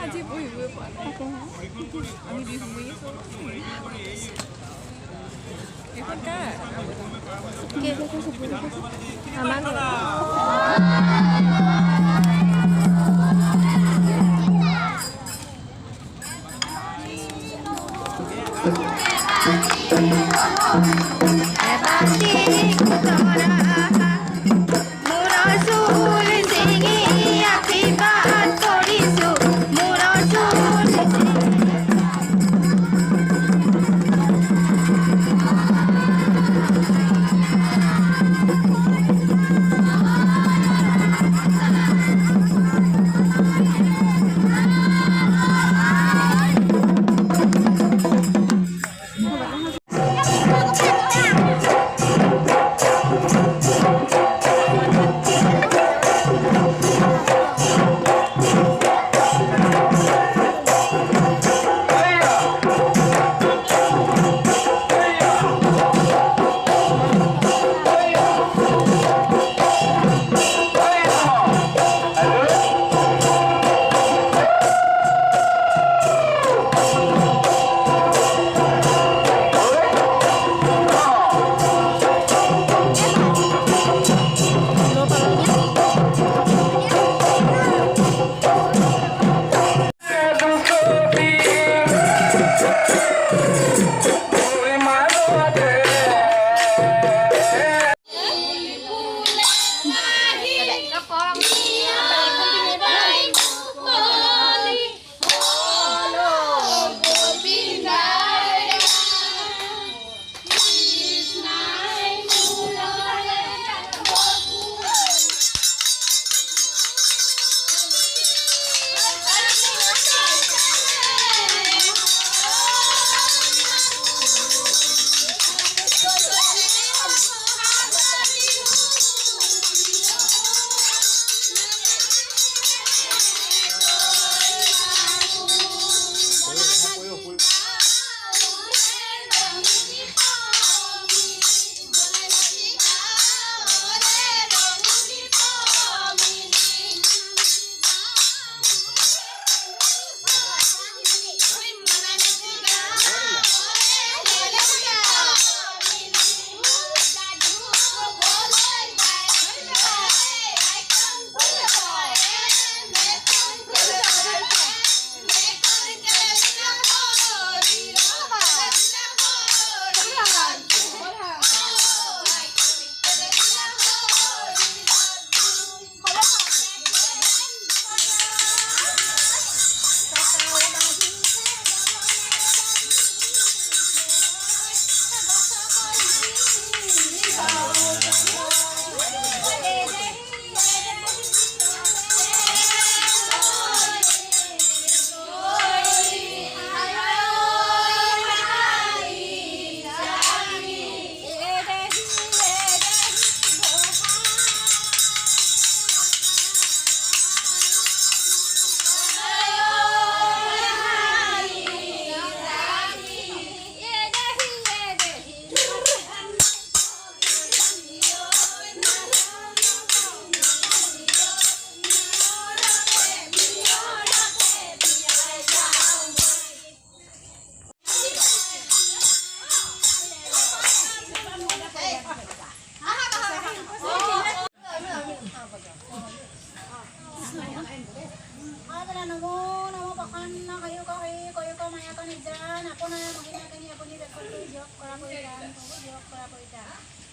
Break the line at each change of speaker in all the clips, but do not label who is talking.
আজি বহিবই পোৱা নাই আমি বিহু মাৰি আছোঁ এইখন কাৰ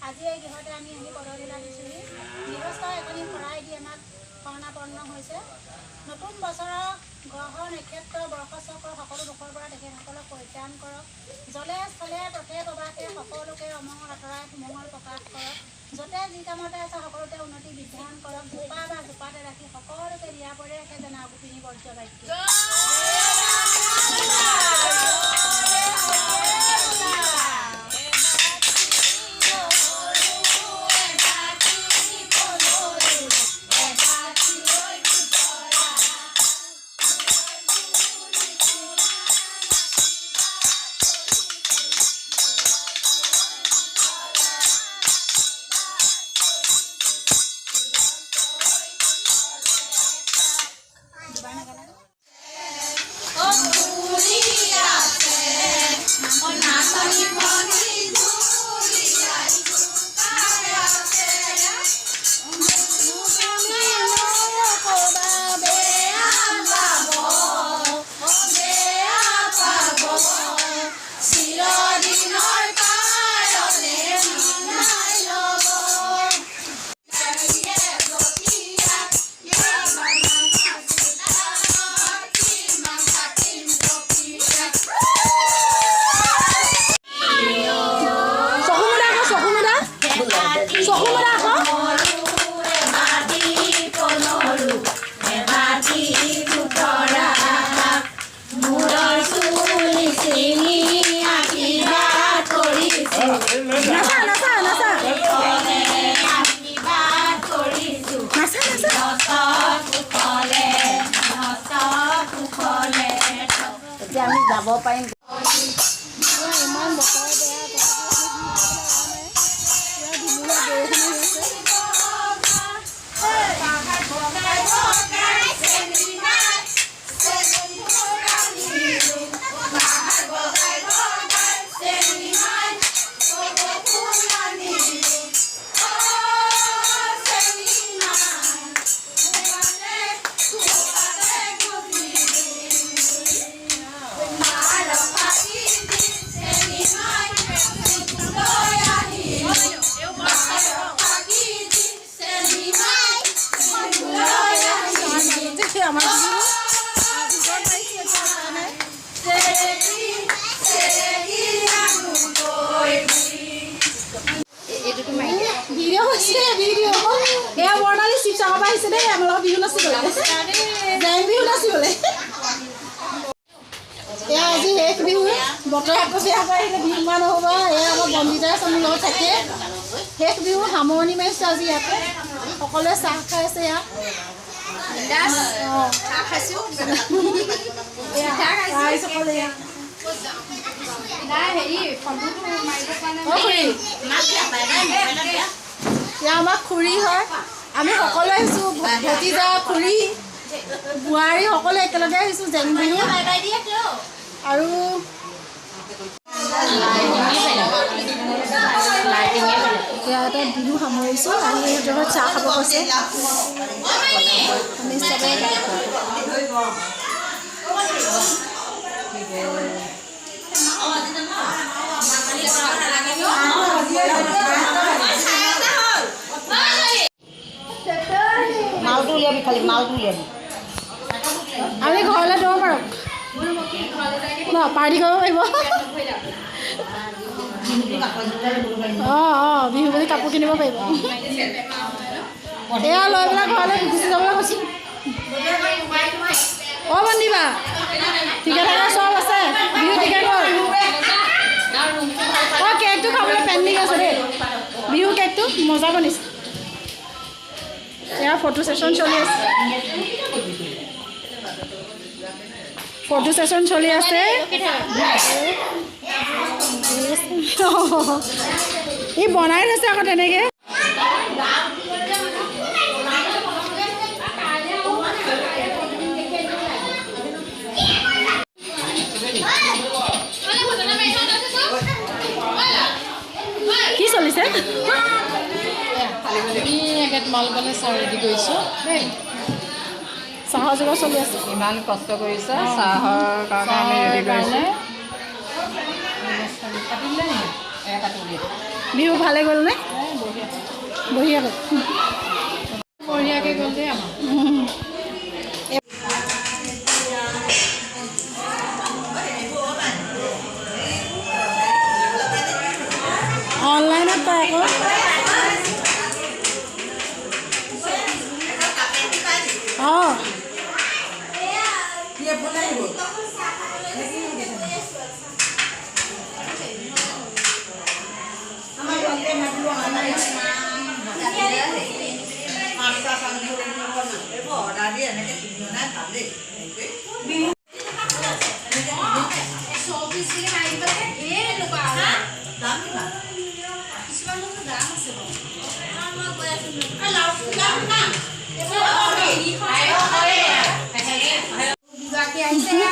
আজি এই গৃহতে আমি পদদিলা দিছোঁহি গৃহস্থ এখনি শৰাই দি আমাক শৰণাপন্ন হৈছে নতুন বছৰৰ গ্ৰহ নক্ষত্ৰ বৰ্ষচক্ৰ সকলো দুখৰ পৰা তেখেতসকলক পৰিত্ৰাণ কৰক জলে স্থলে পথে প্ৰবাসে সকলোকে অমংগল আঁতৰাই সুমংগল প্ৰকাশ কৰক য'তে যি কামতে আছে সকলোতে উন্নতি বিধান কৰক জোপা বা জোপাতে ৰাখি সকলোকে দিয়া পৰে জনা গোপিনী বৰ্জ্য বাক্য চকু মেলা আকৌ নাচা নাচা নাচা
এতিয়া আমি যাব পাৰিম।
ইমান বতৰ বেয়া ভিডিঅ' হৈছে ভিডিঅ' এয়া বৰ্ণালী শিৱসাগৰৰ পৰা আহিছে দেই আমাৰ লগত বিহু নাচিবলৈ জেং বিহু নাচিবলৈ এয়া আজি শেষ বিহু বতৰ আকৌ বেয়া কৰি আহিলে বিহু মা নহ'ব এয়া আমাৰ বন্দিতা আছে মোৰ লগত থাকে শেষ বিহু সামৰণি মাৰিছোঁ আজি ইয়াতে সকলোৱে চাহ খাই আছে ইয়াত চাহ খাইছোঁ আমাৰ খুৰী হয় আমি সকলোৱে আহিছোঁ ভতিজা খুৰী বোৱাৰী সকলোৱে একেলগে আহিছোঁ জেং বিহু আৰু ইয়াতে বিহু সামৰিছোঁ আৰু সিহঁতৰ ঘৰত চাহ খাব কৈছে আমি চবেই
মালটো উলিয়াবি খালি মালটো উলিয়াবি
আমি ঘৰলৈ দৌৰ মাৰক ন পাৰ্টি কৰিব পাৰিব অঁ বিহু বুলি কাপোৰ কিনিব পাৰিব এয়া লৈ পেলাই ঘৰলৈ গুচি যাবলৈ কৈছোঁ অঁ বন্দিবা ঠিকে থাকে চব আছে বিহু ঠিকে গ'ল অঁ কেকটো খাবলৈ পেণ্ডিং আছে দেই বিহু কেকটো মজা বনিছে এয়া ফটো ছেশ্যন চলি আছে ই বনাই থৈছে আকৌ তেনেকৈ কি চলিছে
তোমালোকলৈ চাহ ৰেডি কৰিছোঁ দেই
চাহৰ যোগাৰ চলি আছে
ইমান কষ্ট কৰিছে চাহৰ কাৰণে আমি ৰেডি কৰিছোঁ
বিহু ভালে গ'লনে বঢ়িয়া গ'ল
বঢ়িয়াকৈ গ'ল দেই আমাৰ
অনলাইনত পায় আকৌ অঁ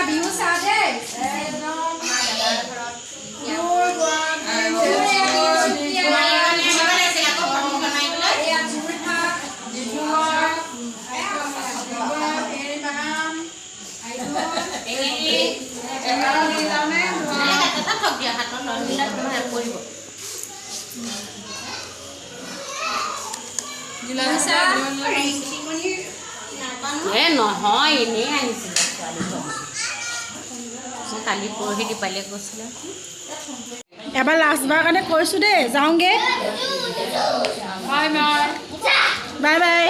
বিহু চাহ দেই
নহয় এনেই আহিছিলে ছোৱালী মই কালি পৰহি দীপালীয়ে কৈছিলে
এবাৰ লাষ্টবাৰ কাৰণে কৈছোঁ দেই যাওঁগৈ বাই বাই